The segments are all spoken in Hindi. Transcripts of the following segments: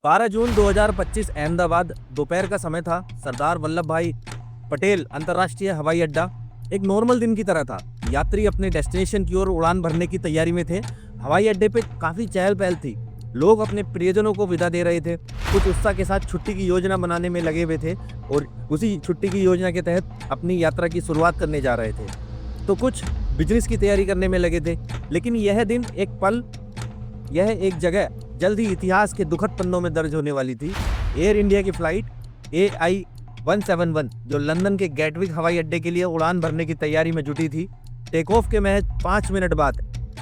12 जून 2025 अहमदाबाद दोपहर का समय था। सरदार वल्लभ भाई पटेल अंतर्राष्ट्रीय हवाई अड्डा एक नॉर्मल दिन की तरह था। यात्री अपने डेस्टिनेशन की ओर उड़ान भरने की तैयारी में थे। हवाई अड्डे पे काफी चहल पहल थी। लोग अपने प्रियजनों को विदा दे रहे थे। कुछ उत्साह के साथ छुट्टी की योजना बनाने में लगे हुए थे और उसी छुट्टी की योजना के तहत अपनी यात्रा की शुरुआत करने जा रहे थे। तो कुछ बिजनेस की तैयारी करने में लगे थे। लेकिन यह दिन, यह एक जगह जल्द ही इतिहास के दुखद पन्नों में दर्ज होने वाली थी। एयर इंडिया की फ्लाइट AI-171 जो लंदन के गैटविक हवाई अड्डे के लिए उड़ान भरने की तैयारी में जुटी थी, टेक ऑफ के महज 5 मिनट बाद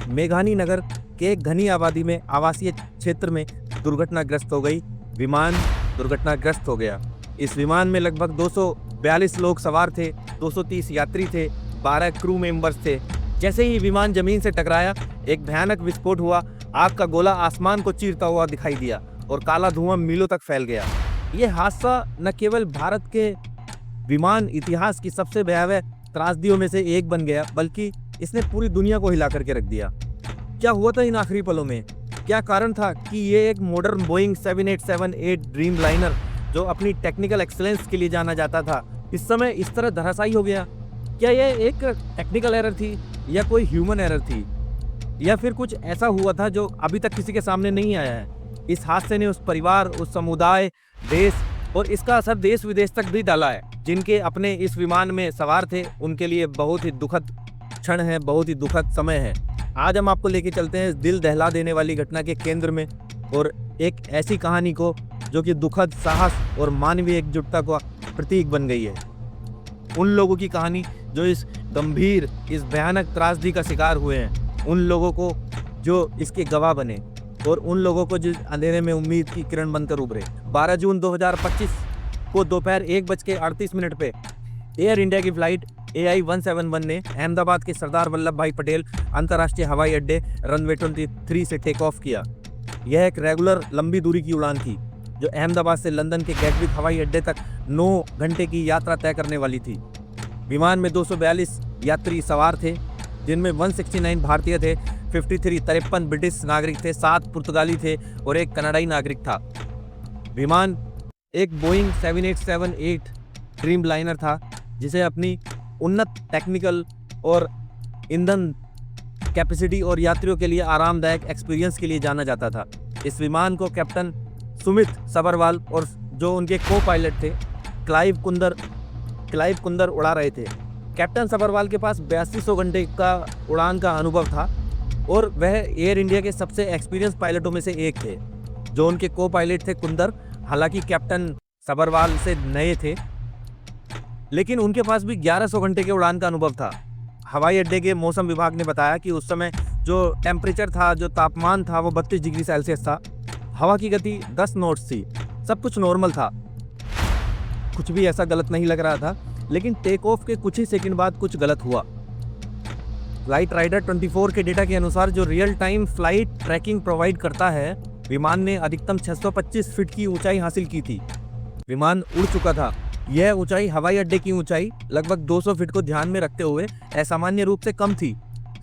मेघानी नगर के एक घनी आबादी में आवासीय क्षेत्र में दुर्घटनाग्रस्त हो गई। विमान दुर्घटनाग्रस्त हो गया। इस विमान में लगभग 242 लोग सवार थे, 230 यात्री थे, 12 क्रू मेंबर्स थे। जैसे ही विमान जमीन से टकराया, एक भयानक विस्फोट हुआ। आग का गोला आसमान को चीरता हुआ दिखाई दिया और काला धुआं मीलों तक फैल गया। यह हादसा न केवल भारत के विमान इतिहास की सबसे भयावह त्रासदियों में से एक बन गया, बल्कि इसने पूरी दुनिया को हिला करके रख दिया। क्या हुआ था इन आखिरी पलों में? क्या कारण था कि ये एक मॉडर्न बोइंग 7878 ड्रीम लाइनर, जो अपनी टेक्निकल एक्सीलेंस के लिए जाना जाता था, इस समय इस तरह धराशायी हो गया? क्या यह एक टेक्निकल एरर थी या कोई ह्यूमन एरर थी, या फिर कुछ ऐसा हुआ था जो अभी तक किसी के सामने नहीं आया है? इस हादसे ने उस परिवार, उस समुदाय, देश और इसका असर देश विदेश तक भी डाला है। जिनके अपने इस विमान में सवार थे, उनके लिए बहुत ही दुखद क्षण है, बहुत ही दुखद समय है। आज हम आपको लेके चलते हैं इस दिल दहला देने वाली घटना के केंद्र में, और एक ऐसी कहानी को जो कि दुखद साहस और मानवीय एकजुटता का प्रतीक बन गई है। उन लोगों की कहानी जो इस गंभीर, इस भयानक त्रासदी का शिकार हुए हैं, उन लोगों को जो इसके गवाह बने, और उन लोगों को जो अंधेरे में उम्मीद की किरण बनकर उभरे। 12 जून 2025 को दोपहर 1:38 पे एयर इंडिया की फ्लाइट AI-171 ने अहमदाबाद के सरदार वल्लभ भाई पटेल अंतर्राष्ट्रीय हवाई अड्डे रनवे 23 से टेक ऑफ किया। यह एक रेगुलर लंबी दूरी की उड़ान थी जो अहमदाबाद से लंदन के गैटविक हवाई अड्डे तक 9 घंटे की यात्रा तय करने वाली थी। विमान में 242 यात्री सवार थे, जिनमें 169 भारतीय थे, 53 ब्रिटिश नागरिक थे, 7 पुर्तगाली थे और एक कनाडाई नागरिक था। विमान एक बोइंग 7878 ड्रीम लाइनर था, जिसे अपनी उन्नत टेक्निकल और ईंधन कैपेसिटी और यात्रियों के लिए आरामदायक एक्सपीरियंस के लिए जाना जाता था। इस विमान को कैप्टन सुमित सबरवाल और जो उनके को पायलट थे क्लाइव कुंदर उड़ा रहे थे। कैप्टन सबरवाल के पास 8200 घंटे का उड़ान का अनुभव था और वह एयर इंडिया के सबसे एक्सपीरियंस पायलटों में से एक थे। जो उनके को पायलट थे कुंदर, हालांकि कैप्टन सबरवाल से नए थे, लेकिन उनके पास भी 1100 घंटे के उड़ान का अनुभव था। हवाई अड्डे के मौसम विभाग ने बताया कि उस समय जो टेम्परेचर था, जो तापमान था, वो 32 डिग्री सेल्सियस था। हवा की गति 10 नॉट्स थी। सब कुछ नॉर्मल था, कुछ भी ऐसा गलत नहीं लग रहा था। लेकिन टेक ऑफ के कुछ ही सेकंड बाद कुछ गलत हुआ। फ्लाइट राइडर 24 के डेटा के अनुसार, जो real time flight tracking provide करता है, विमान ने अधिकतम 625 फीट की ऊंचाई हासिल की थी। विमान उड़ चुका था। यह ऊंचाई हवाई अड्डे की ऊंचाई लगभग 200 फीट को ध्यान में रखते हुए असामान्य रूप से कम थी।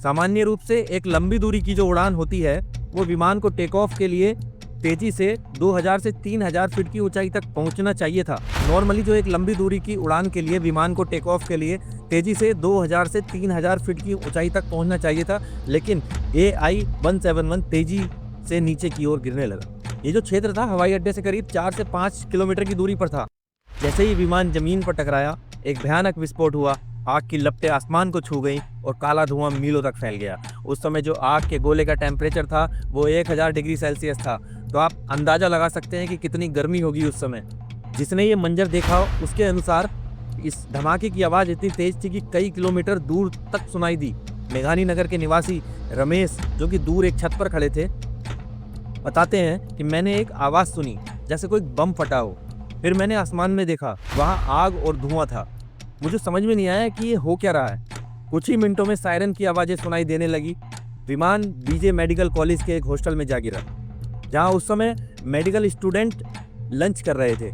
सामान्य रूप से एक लंबी दूरी की जो उड़ान होती है, वो विमान को टेक ऑफ के लिए तेजी से 2000 से 3000 फीट की ऊंचाई तक पहुंचना चाहिए था। नॉर्मली जो एक लंबी दूरी की उड़ान के लिए विमान को टेक ऑफ के लिए तेजी से 2000 से 3000 फीट की ऊंचाई तक पहुंचना चाहिए था, लेकिन AI-171 तेजी से नीचे की ओर गिरने लगा। ये जो क्षेत्र था हवाई अड्डे से करीब 4 से 5 किलोमीटर की दूरी पर था। जैसे ही विमान जमीन पर टकराया, एक भयानक विस्फोट हुआ। आग की लपटें आसमान को छू गईं और काला धुआं मीलों तक फैल गया। उस समय जो आग के गोले का टेम्परेचर था, वो 1000 डिग्री सेल्सियस था। तो आप अंदाजा लगा सकते हैं कि कितनी गर्मी होगी उस समय। जिसने ये मंजर देखा, उसके अनुसार इस धमाके की आवाज़ इतनी तेज थी कि कई किलोमीटर दूर तक सुनाई दी। मेघानी नगर के निवासी रमेश, जो कि दूर एक छत पर खड़े थे, बताते हैं कि मैंने एक आवाज़ सुनी जैसे कोई बम फटा हो। फिर मैंने आसमान में देखा, वहाँ आग और धुआं था। मुझे समझ में नहीं आया कि ये हो क्या रहा है। कुछ ही मिनटों में सायरन की आवाज़ें सुनाई देने लगी। विमान बीजे मेडिकल कॉलेज के एक हॉस्टल में जा गिरा, जहाँ उस समय मेडिकल स्टूडेंट लंच कर रहे थे।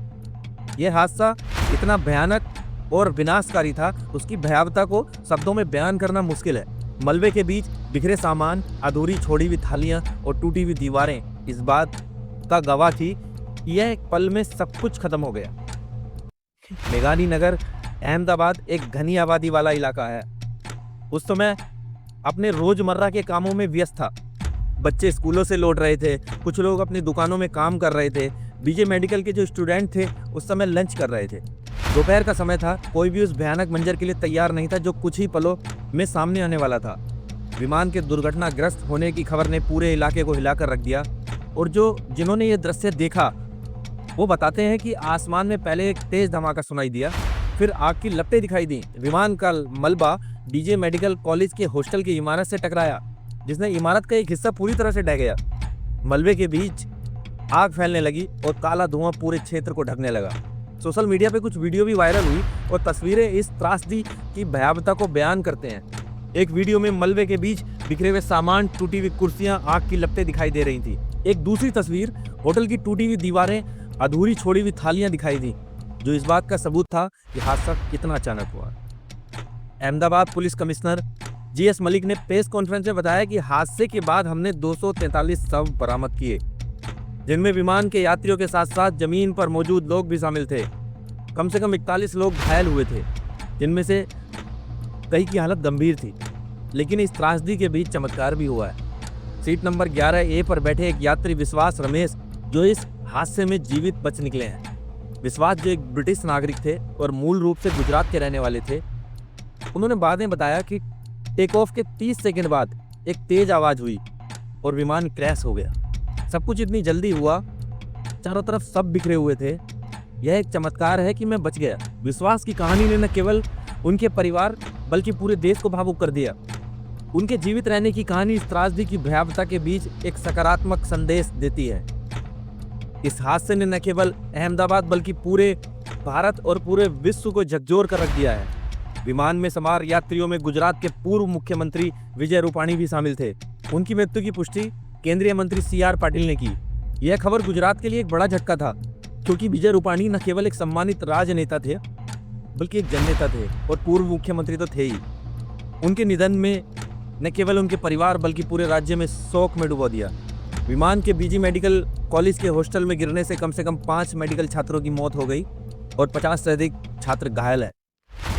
यह हादसा इतना भयानक और विनाशकारी था, उसकी भयावहता को शब्दों में बयान करना मुश्किल है। मलबे के बीच बिखरे सामान, अधूरी छोड़ी हुई थालियाँ और टूटी हुई दीवारें इस बात का गवाह थी यह एक पल में सब कुछ खत्म हो गया। मेघानी नगर अहमदाबाद एक घनी आबादी वाला इलाका है। उस समय अपने रोजमर्रा के कामों में व्यस्त था। बच्चे स्कूलों से लौट रहे थे, कुछ लोग अपनी दुकानों में काम कर रहे थे। बीजे मेडिकल के जो स्टूडेंट थे उस समय लंच कर रहे थे। दोपहर का समय था। कोई भी उस भयानक मंजर के लिए तैयार नहीं था जो कुछ ही पलों में सामने आने वाला था। विमान के दुर्घटनाग्रस्त होने की खबर ने पूरे इलाके को हिलाकर रख दिया। और जिन्होंने ये दृश्य देखा वो बताते हैं कि आसमान में पहले एक तेज धमाका सुनाई दिया, फिर आग की लपटें दिखाई दी। विमान का मलबा बीजे मेडिकल कॉलेज के हॉस्टल की इमारत से टकराया, जिसने इमारत का एक हिस्सा पूरी तरह से ढह गया। मलबे के बीच आग फैलने लगी और काला धुआं पूरे क्षेत्र को ढकने लगा। सोशल मीडिया पे कुछ वीडियो भी वायरल हुई और तस्वीरें इस त्रासदी की भयावहता को बयान करते हैं। एक वीडियो में मलबे के बीच बिखरे हुए सामान, टूटी हुई कुर्सियां, आग की लपटें दिखाई दे रही थी। एक दूसरी तस्वीर होटल की टूटी हुई दीवारें, अधूरी छोड़ी हुई थालियां दिखाई दी, जो इस बात का सबूत था कि हादसा कितना अचानक हुआ। Ahmedabad police commissioner GS Malik ने प्रेस कॉन्फ्रेंस में बताया कि हादसे के बाद हमने 243 शव बरामद किए, जिनमें विमान के यात्रियों के साथ साथ जमीन पर मौजूद लोग भी शामिल थे। कम से कम 41 लोग घायल हुए थे, जिनमें से कई की हालत गंभीर थी। लेकिन इस त्रासदी के बीच चमत्कार भी हुआ है। सीट नंबर 11A पर बैठे एक यात्री विश्वास रमेश, जो इस हादसे में जीवित बच निकले हैं। विश्वास जो एक ब्रिटिश नागरिक थे और मूल रूप से गुजरात के रहने वाले थे, उन्होंने बाद में बताया कि टेक ऑफ के 30 सेकंड बाद एक तेज आवाज हुई और विमान क्रैश हो गया। सब कुछ इतनी जल्दी हुआ, चारों तरफ सब बिखरे हुए थे। यह एक चमत्कार है कि मैं बच गया। विश्वास की कहानी ने न केवल उनके परिवार बल्कि पूरे देश को भावुक कर दिया। उनके जीवित रहने की कहानी इस त्रासदी की भयावहता के बीच एक सकारात्मक संदेश देती है। इस हादसे ने न केवल अहमदाबाद बल्कि पूरे भारत और पूरे विश्व को झकझोर कर रख दिया है। विमान में सवार यात्रियों में गुजरात के पूर्व मुख्यमंत्री विजय रूपाणी भी शामिल थे। उनकी मृत्यु की पुष्टि केंद्रीय मंत्री CR पाटिल ने की। यह खबर गुजरात के लिए एक बड़ा झटका था, क्योंकि विजय रूपाणी न केवल एक सम्मानित राजनेता थे बल्कि एक जननेता थे और पूर्व मुख्यमंत्री तो थे ही। उनके निधन में न केवल उनके परिवार बल्कि पूरे राज्य में शोक में डुबो दिया। विमान के बीजी मेडिकल कॉलेज के हॉस्टल में गिरने से कम 5 मेडिकल छात्रों की मौत हो गई और 50 से अधिक छात्र घायल है।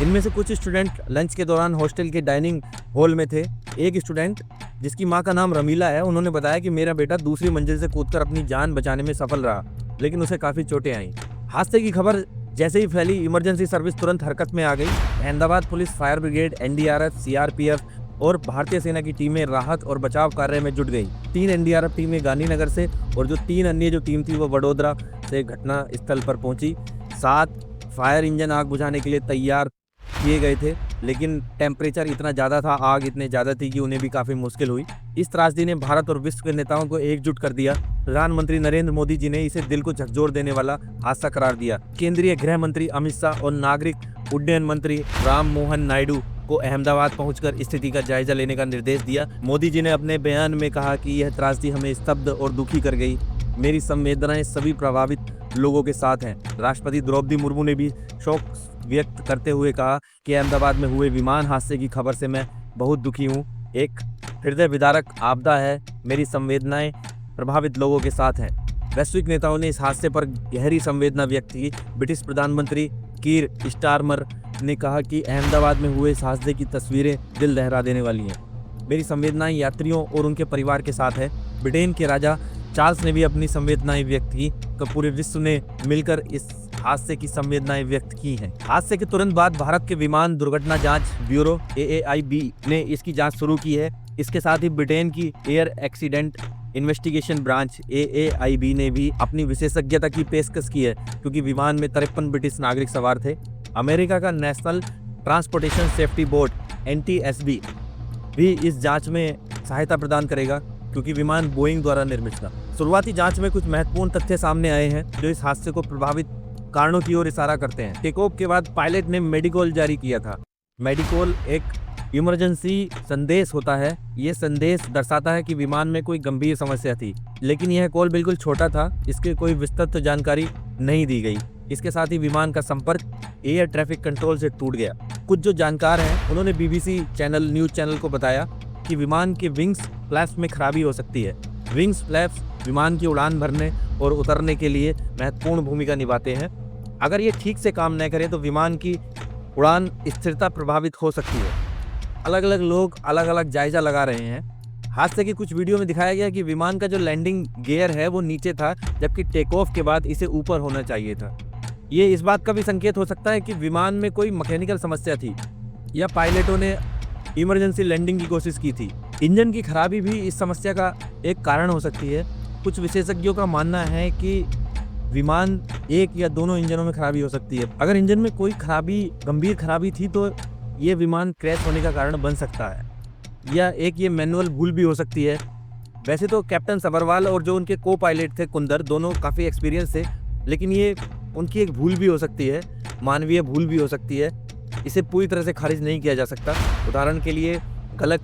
इनमें से कुछ स्टूडेंट लंच के दौरान हॉस्टल के डाइनिंग हॉल में थे। एक स्टूडेंट जिसकी मां का नाम रमीला है, उन्होंने बताया कि मेरा बेटा दूसरी मंजिल से कूदकर अपनी जान बचाने में सफल रहा, लेकिन उसे काफी चोटें आईं। हादसे की खबर जैसे ही फैली, इमरजेंसी सर्विस तुरंत हरकत में आ गई। Ahmedabad police, fire brigade, NDRF, CRPF और भारतीय सेना की टीमें राहत और बचाव कार्य में जुट गई। 3 NDRF टीमें गांधीनगर से और 3 अन्य टीम थी वो वडोदरा से घटना स्थल पर पहुंची। 7 फायर इंजन आग बुझाने के लिए तैयार किए गए थे, लेकिन टेम्परेचर इतना ज़्यादा था, आग इतने ज़्यादा थी कि उन्हें भी काफ़ी मुश्किल हुई। इस त्रासदी ने भारत और विश्व के नेताओं को एकजुट कर दिया। प्रधानमंत्री नरेंद्र मोदी जी ने इसे दिल को झकझोर देने वाला हादसा करार दिया। केंद्रीय गृह मंत्री अमित शाह और नागरिक उड्डयन मंत्री राम मोहन नायडू को अहमदाबाद पहुंचकर स्थिति का जायजा लेने का निर्देश दिया। मोदी जी ने अपने बयान में कहा कि यह त्रासदी हमें स्तब्ध और दुखी कर गई। मेरी संवेदनाएं सभी प्रभावित लोगों के साथ हैं। राष्ट्रपति द्रौपदी मुर्मू ने भी शोक व्यक्त करते हुए कहा कि अहमदाबाद में हुए विमान हादसे की खबर से मैं बहुत दुखी हूँ। एक हृदय विदारक आपदा है। मेरी संवेदनाएं प्रभावित लोगों के साथ हैं। वैश्विक नेताओं ने इस हादसे पर गहरी संवेदना व्यक्त की। ब्रिटिश प्रधानमंत्री कीर स्टारमर ने कहा कि अहमदाबाद में हुए इस हादसे की तस्वीरें दिल दहला देने वाली हैं। मेरी संवेदनाएं यात्रियों और उनके परिवार के साथ है। ब्रिटेन के राजा चार्ल्स ने भी अपनी संवेदनाएं व्यक्त की, तो पूरे विश्व ने मिलकर इस हादसे की संवेदनाएं व्यक्त की हैं। हादसे के तुरंत बाद भारत के विमान दुर्घटना जांच ब्यूरो AAIB ने इसकी जांच शुरू की है। इसके साथ ही ब्रिटेन की air accident investigation branch AAIB ने भी अपनी विशेषज्ञता की पेशकश की है, क्योंकि विमान में 53 ब्रिटिश नागरिक सवार थे। अमेरिका का national transportation safety board NTSB भी इस जांच में सहायता प्रदान करेगा, क्योंकि विमान बोइंग द्वारा निर्मित था। शुरुआती जांच में कुछ महत्वपूर्ण तथ्य सामने आए हैं जो इस हादसे को प्रभावित कारणों की ओर इशारा करते हैं। टेक ऑफ के बाद पायलट ने मेडिकॉल जारी किया था। मेडिकॉल एक इमरजेंसी संदेश होता है। ये संदेश दर्शाता है कि विमान में कोई गंभीर समस्या थी, लेकिन यह कॉल बिल्कुल छोटा था। इसकी कोई विस्तृत जानकारी नहीं दी गई। इसके साथ ही विमान का संपर्क एयर ट्रैफिक कंट्रोल से टूट गया। कुछ जो जानकार हैं उन्होंने BBC चैनल न्यूज चैनल को बताया कि विमान के विंग्स फ्लैप्स में खराबी हो सकती है। विंग्स फ्लैप्स विमान की उड़ान भरने और उतरने के लिए महत्वपूर्ण भूमिका निभाते हैं। अगर ये ठीक से काम न करें तो विमान की उड़ान स्थिरता प्रभावित हो सकती है। अलग अलग लोग अलग अलग जायजा लगा रहे हैं। हादसे की कुछ वीडियो में दिखाया गया कि विमान का जो लैंडिंग गियर है वो नीचे था, जबकि टेक ऑफ के बाद इसे ऊपर होना चाहिए था। ये इस बात का भी संकेत हो सकता है कि विमान में कोई मैकेनिकल समस्या थी या पायलटों ने इमरजेंसी लैंडिंग की कोशिश की थी। इंजन की खराबी भी इस समस्या का एक कारण हो सकती है। कुछ विशेषज्ञों का मानना है कि विमान एक या दोनों इंजनों में खराबी हो सकती है। अगर इंजन में कोई गंभीर खराबी थी तो ये विमान क्रैश होने का कारण बन सकता है, या एक ये मैनुअल भूल भी हो सकती है। वैसे तो कैप्टन सबरवाल और जो उनके को पायलट थे कुंदर, दोनों काफ़ी एक्सपीरियंस थे, लेकिन ये उनकी एक भूल भी हो सकती है, मानवीय भूल भी हो सकती है। इसे पूरी तरह से खारिज नहीं किया जा सकता। उदाहरण के लिए गलत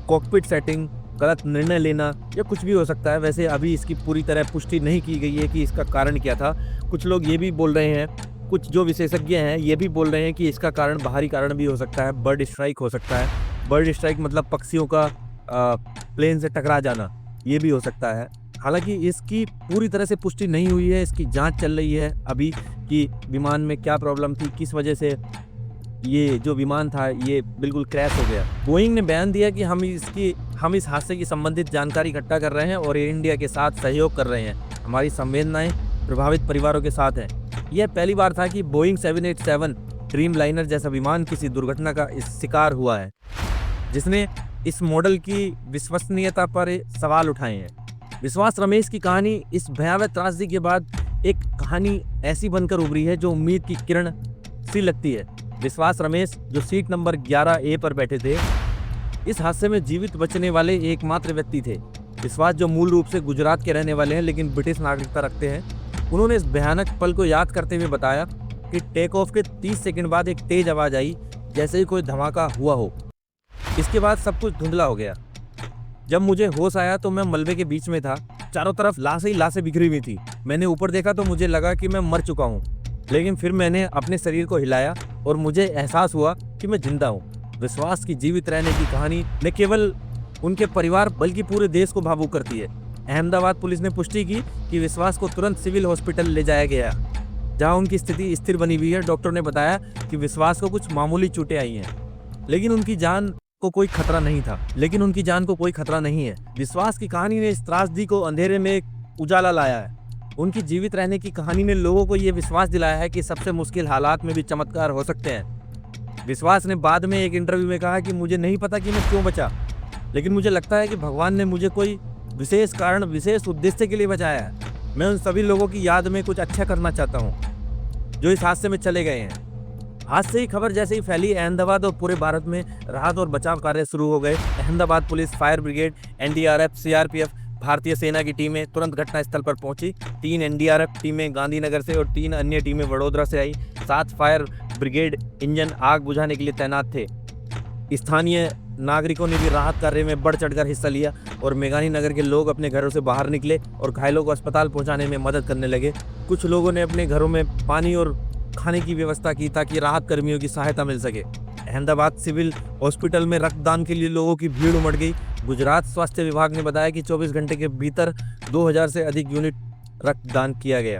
कॉकपिट सेटिंग, गलत निर्णय लेना या कुछ भी हो सकता है। वैसे अभी इसकी पूरी तरह पुष्टि नहीं की गई है कि इसका कारण क्या था। कुछ लोग ये भी बोल रहे हैं, कुछ जो विशेषज्ञ हैं ये भी बोल रहे हैं कि इसका कारण बाहरी कारण भी हो सकता है, बर्ड स्ट्राइक हो सकता है। बर्ड स्ट्राइक मतलब पक्षियों का प्लेन से टकरा जाना, ये भी हो सकता है। हालांकि इसकी पूरी तरह से पुष्टि नहीं हुई है, इसकी जांच चल रही है अभी कि विमान में क्या प्रॉब्लम थी, किस वजह से ये जो विमान था ये बिल्कुल क्रैश हो गया। बोइंग ने बयान दिया कि हम इस हादसे की संबंधित जानकारी इकट्ठा कर रहे हैं और एयर इंडिया के साथ सहयोग कर रहे हैं। हमारी संवेदनाएं प्रभावित परिवारों के साथ हैं। यह पहली बार था कि बोइंग 787 ड्रीम लाइनर जैसा विमान किसी दुर्घटना का शिकार हुआ है, जिसने इस मॉडल की विश्वसनीयता पर सवाल उठाए हैं। विश्वास रमेश की कहानी इस भयावह त्रासदी के बाद एक कहानी ऐसी बनकर उभरी है जो उम्मीद की किरण सी लगती है। विश्वास रमेश जो सीट नंबर 11A पर बैठे थे, इस हादसे में जीवित बचने वाले एकमात्र व्यक्ति थे। विश्वास जो मूल रूप से गुजरात के रहने वाले हैं लेकिन ब्रिटिश नागरिकता रखते हैं, उन्होंने इस भयानक पल को याद करते हुए बताया कि टेक ऑफ के 30 सेकंड बाद एक तेज आवाज़ आई, जैसे ही कोई धमाका हुआ हो। इसके बाद सब कुछ धुंधला हो गया। जब मुझे होश आया तो मैं मलबे के बीच में था। चारों तरफ लाशें ही लाशें बिखरी हुई थी। मैंने ऊपर देखा तो मुझे लगा कि मैं मर चुका हूँ, लेकिन फिर मैंने अपने शरीर को हिलाया और मुझे एहसास हुआ कि मैं जिंदा हूँ। विश्वास की जीवित रहने की कहानी न केवल उनके परिवार बल्कि पूरे देश को भावुक करती है। अहमदाबाद पुलिस ने पुष्टि की कि विश्वास को तुरंत सिविल हॉस्पिटल ले जाया गया, जहां उनकी स्थिति स्थिर बनी हुई है। डॉक्टर ने बताया कि विश्वास को कुछ मामूली चोटें आई हैं, लेकिन उनकी जान को कोई खतरा नहीं है। विश्वास की कहानी ने इस त्रासदी को अंधेरे में एक उजाला लाया है। उनकी जीवित रहने की कहानी ने लोगों को ये विश्वास दिलाया है कि सबसे मुश्किल हालात में भी चमत्कार हो सकते हैं। विश्वास ने बाद में एक इंटरव्यू में कहा कि मुझे नहीं पता कि मैं क्यों बचा, लेकिन मुझे लगता है कि भगवान ने मुझे कोई विशेष कारण, विशेष उद्देश्य के लिए बचाया है। मैं उन सभी लोगों की याद में कुछ अच्छा करना चाहता हूँ जो इस हादसे में चले गए हैं। हादसे की खबर जैसे ही फैली, अहमदाबाद और पूरे भारत में राहत और बचाव कार्य शुरू हो गए। Ahmedabad police, fire brigade, NDRF, CRPF, भारतीय सेना की टीमें तुरंत घटनास्थल पर पहुंची। 3 NDRF टीमें गांधीनगर से और 3 अन्य टीमें वडोदरा से आई। 7 फायर ब्रिगेड इंजन आग बुझाने के लिए तैनात थे। स्थानीय नागरिकों ने भी राहत कार्य में बढ़ चढ़कर हिस्सा लिया और मेघानी नगर के लोग अपने घरों से बाहर निकले और घायलों को अस्पताल पहुंचाने में मदद करने लगे। कुछ लोगों ने अपने घरों में पानी और खाने की व्यवस्था की ताकि राहत कर्मियों की सहायता मिल सके। अहमदाबाद सिविल हॉस्पिटल में रक्तदान के लिए लोगों की भीड़ उमड़ गई। गुजरात स्वास्थ्य विभाग ने बताया कि 24 घंटे के भीतर 2000 से अधिक यूनिट रक्तदान किया गया।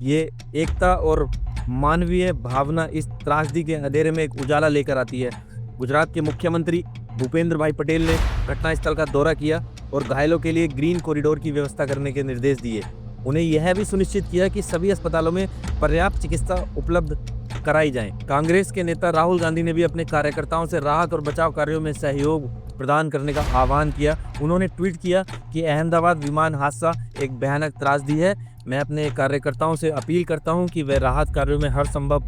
ये एकता और मानवीय भावना इस त्रासदी के अंधेरे में एक उजाला लेकर आती है। गुजरात के मुख्यमंत्री भूपेंद्र भाई पटेल ने घटनास्थल का दौरा किया और घायलों के लिए ग्रीन कॉरिडोर की व्यवस्था करने के निर्देश दिए। उन्हें यह भी सुनिश्चित किया कि सभी अस्पतालों में पर्याप्त चिकित्सा उपलब्ध कराई जाए। कांग्रेस के नेता राहुल गांधी ने भी अपने कार्यकर्ताओं से राहत और बचाव कार्यों में सहयोग प्रदान करने का आह्वान किया। उन्होंने ट्वीट किया कि अहमदाबाद विमान हादसा एक भयानक त्रासदी है। मैं अपने कार्यकर्ताओं से अपील करता हूं कि वे राहत कार्यों में हर संभव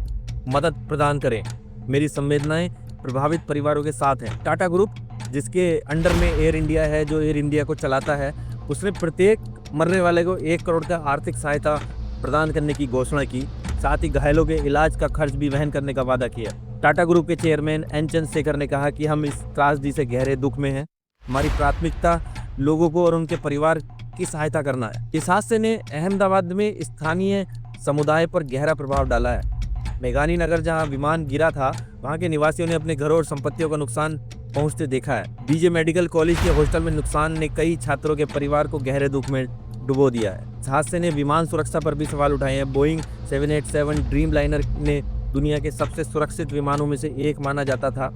मदद प्रदान करें। मेरी संवेदनाएं प्रभावित परिवारों के साथ हैं। टाटा ग्रुप, जिसके अंडर में एयर इंडिया है, जो एयर इंडिया को चलाता है, उसने प्रत्येक मरने वाले को 1 करोड़ का आर्थिक सहायता प्रदान करने की घोषणा की। साथ ही घायलों के इलाज का खर्च भी वहन करने का वादा किया। टाटा ग्रुप के चेयरमैन एन चंद्रशेखर ने कहा कि हम इस त्रासदी से गहरे दुख में हैं। हमारी प्राथमिकता लोगों को और उनके परिवार की सहायता करना है। इस हादसे ने अहमदाबाद में स्थानीय समुदाय पर गहरा प्रभाव डाला है। मेघानी नगर, जहां विमान गिरा था, वहां के निवासियों ने अपने घरों और संपत्तियों का नुकसान पहुंचते देखा है। बीजे मेडिकल कॉलेज के हॉस्टल में नुकसान ने कई छात्रों के परिवार को गहरे दुख में डुबो दिया है। इस हादसे ने विमान सुरक्षा पर भी सवाल उठाए हैं। बोइंग 787 ड्रीम लाइनर ने दुनिया के सबसे सुरक्षित विमानों में से एक माना जाता था।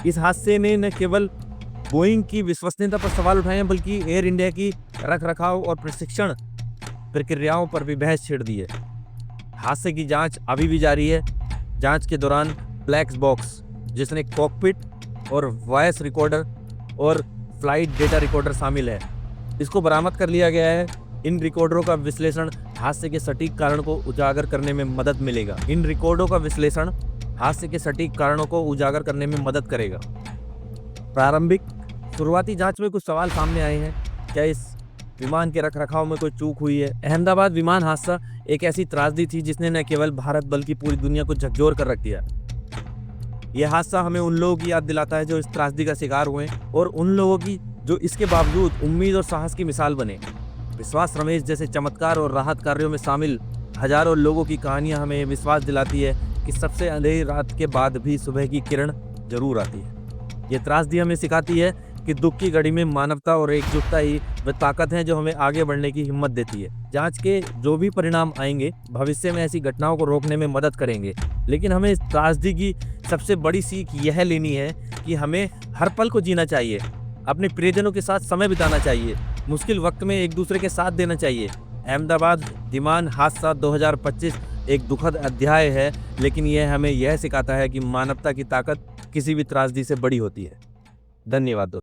इस हादसे ने न केवल बोइंग की विश्वसनीयता पर सवाल उठाए हैं, बल्कि एयर इंडिया की रखरखाव और प्रशिक्षण प्रक्रियाओं पर भी बहस छेड़ दी है। हादसे की जांच अभी भी जारी है। जांच के दौरान ब्लैक बॉक्स, जिसमें कॉकपिट और वॉइस रिकॉर्डर और फ्लाइट डेटा रिकॉर्डर शामिल है, इसको बरामद कर लिया गया है। इन रिकॉर्डरों का विश्लेषण हादसे के सटीक कारण को उजागर करने में मदद मिलेगा। इन रिकॉर्डों का विश्लेषण हादसे के सटीक कारणों को उजागर करने में मदद करेगा। प्रारंभिक शुरुआती जांच में कुछ सवाल सामने आए हैं। क्या इस विमान के रखरखाव में कोई चूक हुई है? अहमदाबाद विमान हादसा एक ऐसी त्रासदी थी जिसने न केवल भारत बल्कि पूरी दुनिया को झकझोर कर रख दिया। यह हादसा हमें उन लोगों की याद दिलाता है जो इस त्रासदी का शिकार हुए और उन लोगों की जो इसके बावजूद उम्मीद और साहस की मिसाल बने। विश्वास रमेश जैसे चमत्कार और राहत कार्यों में शामिल हजारों लोगों की कहानियां हमें विश्वास दिलाती है कि सबसे अंधेरी रात के बाद भी सुबह की किरण जरूर आती है। ये त्रासदी हमें सिखाती है कि दुख की घड़ी में मानवता और एकजुटता ही वह ताकत है जो हमें आगे बढ़ने की हिम्मत देती है। जांच के जो भी परिणाम आएंगे भविष्य में ऐसी घटनाओं को रोकने में मदद करेंगे, लेकिन हमें इस त्रासदी की सबसे बड़ी सीख यह लेनी है कि हमें हर पल को जीना चाहिए, अपने प्रियजनों के साथ समय बिताना चाहिए, मुश्किल वक्त में एक दूसरे के साथ देना चाहिए। अहमदाबाद विमान हादसा 2025 एक दुखद अध्याय है, लेकिन यह हमें यह सिखाता है कि मानवता की ताकत किसी भी त्रासदी से बड़ी होती है। धन्यवाद दोस्तों।